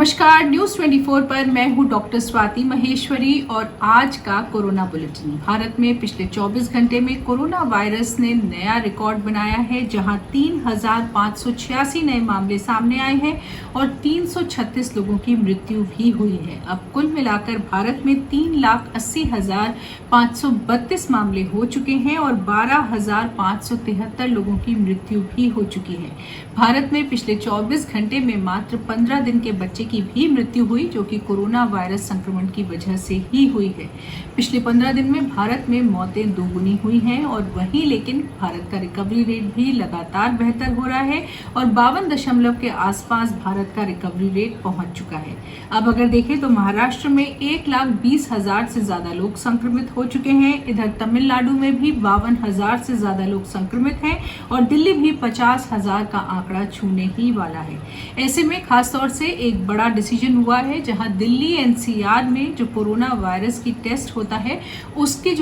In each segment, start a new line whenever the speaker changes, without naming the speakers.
नमस्कार, न्यूज 24 पर मैं हूं डॉक्टर स्वाति महेश्वरी और आज का कोरोना बुलेटिन। भारत में पिछले 24 घंटे में कोरोना वायरस ने नया रिकॉर्ड बनाया है, जहां 3,586 नए मामले सामने आए हैं और 336 लोगों की मृत्यु भी हुई है। अब कुल मिलाकर भारत में 3,80,532 मामले हो चुके हैं और 12,573 लोगों की मृत्यु भी हो चुकी है। भारत में पिछले 24 घंटे में मात्र 15 दिन के बच्चे की भी मृत्यु हुई, जो कि कोरोना वायरस संक्रमण की वजह से ही हुई है। पिछले 15 दिन में भारत में मौतें दोगुनी हुई हैं और वहीं लेकिन भारत का रिकवरी रेट भी लगातार बेहतर हो रहा है और 52 के आसपास भारत का रिकवरी रेट पहुंच चुका है। अब अगर देखें तो महाराष्ट्र में 1,20,000 से ज्यादा लोग संक्रमित हो चुके हैं। इधर तमिलनाडु में भी 52,000 से ज्यादा लोग संक्रमित हैं और दिल्ली भी 50,000 का आंकड़ा छूने ही वाला है। ऐसे में खासतौर से एक बड़ा डिसीजन हुआ है, जहां दिल्ली एनसीआर में जो कोरोना वायरस की टेस्ट होता है उसकी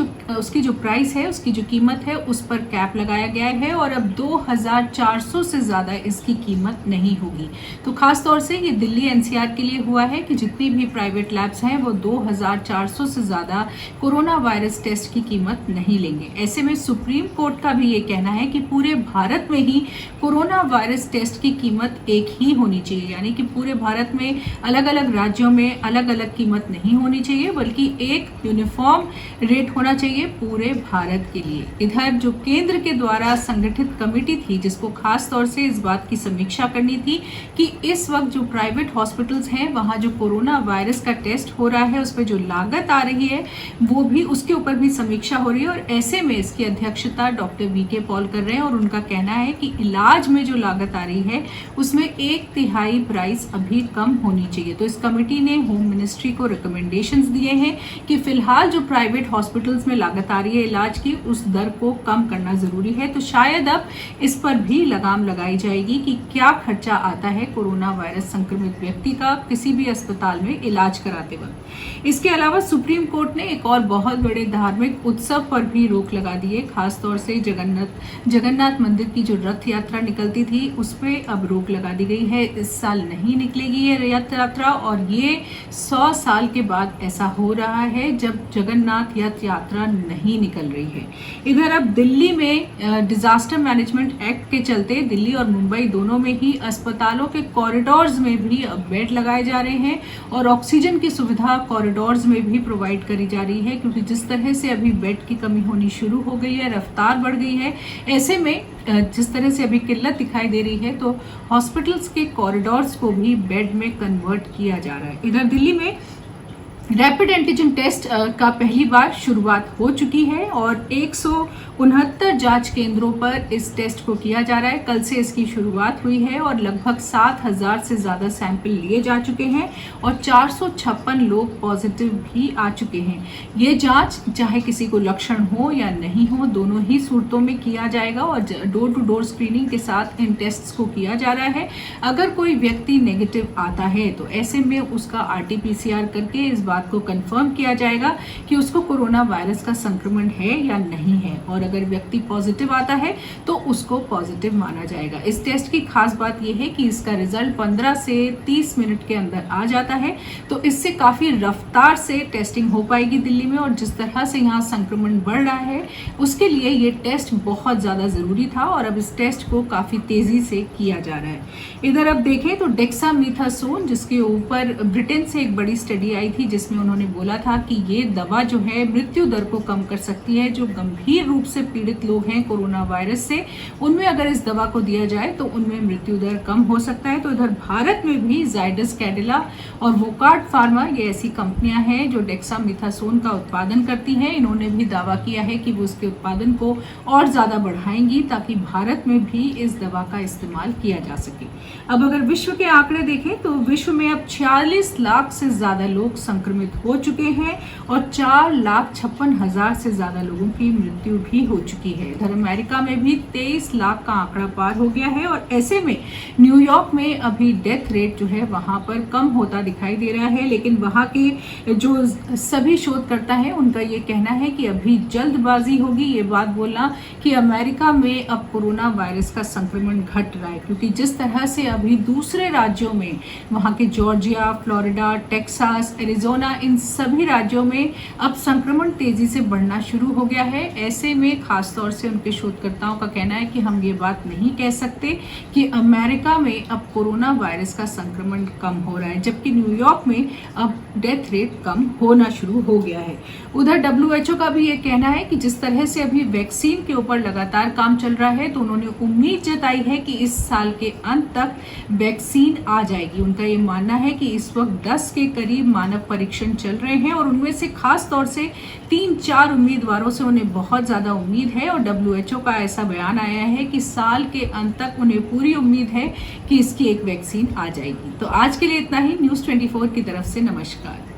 जो प्राइस है, उसकी जो कीमत है, उस पर कैप लगाया गया है और अब 2,400 से ज्यादा इसकी कीमत नहीं होगी। तो खास तौर से ये दिल्ली एनसीआर के लिए हुआ है कि जितनी भी प्राइवेट लैब्स हैं वो 2,400 से ज्यादा कोरोना वायरस टेस्ट की कीमत नहीं लेंगे। ऐसे में सुप्रीम कोर्ट का भी ये कहना है कि पूरे भारत में ही कोरोना वायरस टेस्ट की कीमत एक ही होनी चाहिए, यानी कि पूरे भारत में अलग अलग राज्यों में अलग अलग कीमत नहीं होनी चाहिए, बल्कि एक यूनिफॉर्म रेट होना चाहिए पूरे भारत के लिए। इधर जो केंद्र के द्वारा संगठित कमेटी थी, जिसको खास तौर से इस बात की समीक्षा करनी थी कि इस वक्त जो प्राइवेट हॉस्पिटल्स हैं वहां जो कोरोना वायरस का टेस्ट हो रहा है उस पर जो लागत आ रही है वो भी, उसके ऊपर भी समीक्षा हो रही है और ऐसे में इसकी अध्यक्षता डॉक्टर वीके पॉल कर रहे हैं और उनका कहना है कि इलाज में जो लागत आ रही है उसमें 1/3 प्राइस अभी कम होनी चाहिए। तो इस कमेटी ने होम मिनिस्ट्री को रिकमेंडेशंस दिए हैं कि फिलहाल जो प्राइवेट हॉस्पिटल्स में लागत आ रही है इलाज की, उस दर को कम करना जरूरी है। तो शायद अब इस पर भी लगाम लगाई जाएगी कि क्या खर्चा आता है कोरोना वायरस संक्रमित व्यक्ति का किसी भी अस्पताल में इलाज कराते वक्त। इसके अलावा सुप्रीम कोर्ट ने एक और बहुत बड़े धार्मिक उत्सव पर भी रोक लगा दी है। खासतौर से जगन्नाथ मंदिर की जो रथ यात्रा निकलती थी उस पर अब रोक लगा दी गई है। इस साल नहीं निकलेगी ये रथ यात्रा और ये 100 साल के बाद ऐसा हो रहा है जब जगन्नाथ रथ यात्रा नहीं निकल रही है। इधर अब दिल्ली में डिजास्टर मैनेजमेंट एक्ट के चलते दिल्ली और मुंबई दोनों में ही अस्पतालों के कॉरिडोर्स में भी अब बेड लगाए जा रहे हैं और ऑक्सीजन की सुविधा कॉरिडोर्स में भी प्रोवाइड करी जा रही है, क्योंकि जिस तरह से अभी बेड की कमी होनी शुरू हो गई है, रफ्तार बढ़ गई है। ऐसे में जिस तरह से अभी किल्लत दिखाई दे रही है तो हॉस्पिटल्स के कॉरिडोर्स को भी बेड में कन्वर्ट किया जा रहा है। इधर दिल्ली में रैपिड एंटीजन टेस्ट का पहली बार शुरुआत हो चुकी है और 169 जांच केंद्रों पर इस टेस्ट को किया जा रहा है। कल से इसकी शुरुआत हुई है और लगभग 7,000 से ज्यादा सैंपल लिए जा चुके हैं और 456 लोग पॉजिटिव भी आ चुके हैं। ये जांच चाहे किसी को लक्षण हो या नहीं हो, दोनों ही सूरतों में किया जाएगा और डोर टू डोर स्क्रीनिंग के साथ इन टेस्ट को किया जा रहा है। अगर कोई व्यक्ति नेगेटिव आता है तो ऐसे में उसका RT-PCR करके इस बात को कंफर्म किया जाएगा कि उसको कोरोना वायरस का संक्रमण है या नहीं है, और अगर व्यक्ति पॉजिटिव आता है तो उसको पॉजिटिव माना जाएगा। इस टेस्ट की खास बात यह है कि इसका रिजल्ट 15 से 30 मिनट के अंदर आ जाता है, तो इससे काफी रफ्तार से टेस्टिंग हो पाएगी दिल्ली में। और जिस तरह से यहाँ संक्रमण बढ़ रहा है उसके लिए ये टेस्ट बहुत ज्यादा जरूरी था और अब इस टेस्ट को काफी तेजी से किया जा रहा है। इधर अब देखें तो डेक्सामेथासोन, जिसके ऊपर ब्रिटेन से एक बड़ी स्टडी आई थी जिसमें उन्होंने बोला था कि ये दवा जो है मृत्यु दर को कम कर सकती है। जो गंभीर रूप से पीड़ित लोग हैं कोरोना वायरस से, उनमें अगर इस दवा को दिया जाए तो उनमें मृत्यु दर कम हो सकता है। तो इधर भारत में भी जाइडस कैडिला और वोकार्ड फार्मा, ये ऐसी कंपनियां हैं जो डेक्सामेथासोन का उत्पादन करती हैं। इन्होंने भी दावा किया है कि वो उसके उत्पादन को और ज्यादा बढ़ाएंगी ताकि भारत में भी इस दवा का इस्तेमाल किया जा सके। अब अगर विश्व के आंकड़े देखें तो विश्व में अब 46 लाख से ज्यादा लोग संक्रमित संक्रमित हो चुके हैं और 4,56,000 से ज्यादा लोगों की मृत्यु भी हो चुकी है। इधर अमेरिका में भी 23 लाख का आंकड़ा पार हो गया है और ऐसे में न्यूयॉर्क में अभी डेथ रेट जो है वहां पर कम होता दिखाई दे रहा है, लेकिन वहां के जो सभी शोधकर्ता हैं उनका ये कहना है कि अभी जल्दबाजी होगी ये बात बोलना कि अमेरिका में अब कोरोना वायरस का संक्रमण घट रहा है, क्योंकि जिस तरह से अभी दूसरे राज्यों में वहां के जॉर्जिया, फ्लोरिडा, टेक्सास, एरिजोना, इन सभी राज्यों में अब संक्रमण तेजी से बढ़ना शुरू हो गया है। ऐसे में खासतौर से उनके शोधकर्ताओं का कहना है कि हम ये बात नहीं कह सकते कि अमेरिका में अब कोरोना वायरस का संक्रमण कम हो रहा है, जबकि न्यूयॉर्क में अब डेथ रेट कम होना शुरू हो गया है। उधर WHO का भी ये कहना है कि जिस तरह से अभी वैक्सीन के ऊपर लगातार काम चल रहा है तो उन्होंने उम्मीद जताई है कि इस साल के अंत तक वैक्सीन आ जाएगी। उनका ये मानना है कि इस वक्त 10 के करीब मानव परीक्षण चल रहे हैं और उनमें से खास तौर से 3-4 उम्मीदवारों से उन्हें बहुत ज्यादा उम्मीद है और WHO का ऐसा बयान आया है कि साल के अंत तक उन्हें पूरी उम्मीद है कि इसकी एक वैक्सीन आ जाएगी। तो आज के लिए इतना ही। न्यूज़ 24 की तरफ से नमस्कार।